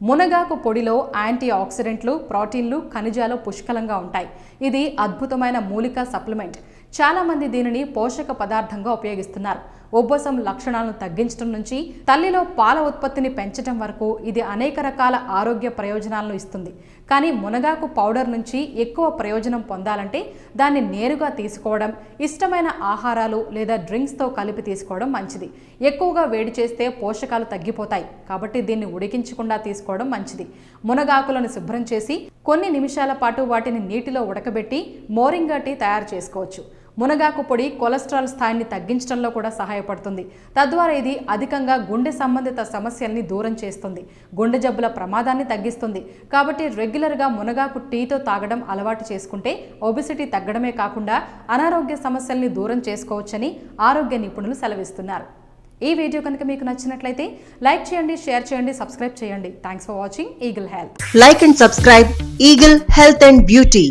మునగాకు పొడిలో యాంటీ ఆక్సిడెంట్లు, ప్రోటీన్లు, ఖనిజాలు పుష్కలంగా ఉంటాయి. ఇది అద్భుతమైన మూలికా సప్లిమెంట్. చాలా మంది దీనిని పోషక పదార్థంగా ఉపయోగిస్తున్నారు. ఉబ్బసం లక్షణాలను తగ్గించడం నుంచి తల్లిలో పాల ఉత్పత్తిని పెంచడం వరకు ఇది అనేక రకాల ఆరోగ్య ప్రయోజనాలను ఇస్తుంది. కానీ మునగాకు పౌడర్ నుంచి ఎక్కువ ప్రయోజనం పొందాలంటే దాన్ని నేరుగా తీసుకోవడం, ఇష్టమైన ఆహారాలు లేదా డ్రింక్స్తో కలిపి తీసుకోవడం మంచిది. ఎక్కువగా వేడి చేస్తే పోషకాలు తగ్గిపోతాయి కాబట్టి దీన్ని ఉడికించకుండా తీసుకోవడం మంచిది. మునగాకులను శుభ్రం చేసి కొన్ని నిమిషాల పాటు వాటిని నీటిలో ఉడకబెట్టి మోరింగా టీ తయారు చేసుకోవచ్చు. మునగాకు పొడి కొలెస్ట్రాల్ స్థాయిని తగ్గించడంలో కూడా సహాయపడుతుంది. తద్వారా ఇది అధికంగా గుండె సంబంధిత సమస్యల్ని దూరం చేస్తుంది, గుండె జబ్బుల ప్రమాదాన్ని తగ్గిస్తుంది. కాబట్టి రెగ్యులర్గా మునగాకు టీతో తాగడం అలవాటు చేసుకుంటే ఒబెసిటీ తగ్గడమే కాకుండా అనారోగ్య సమస్యల్ని దూరం చేసుకోవచ్చని ఆరోగ్య నిపుణులు సెలవిస్తున్నారు. ఈ వీడియో కనుక మీకు నచ్చినట్లయితే లైక్ చేయండి, షేర్ చేయండి, సబ్స్క్రైబ్ చేయండి. Thanks for watching eagle health. Like and subscribe Eagle Health and Beauty.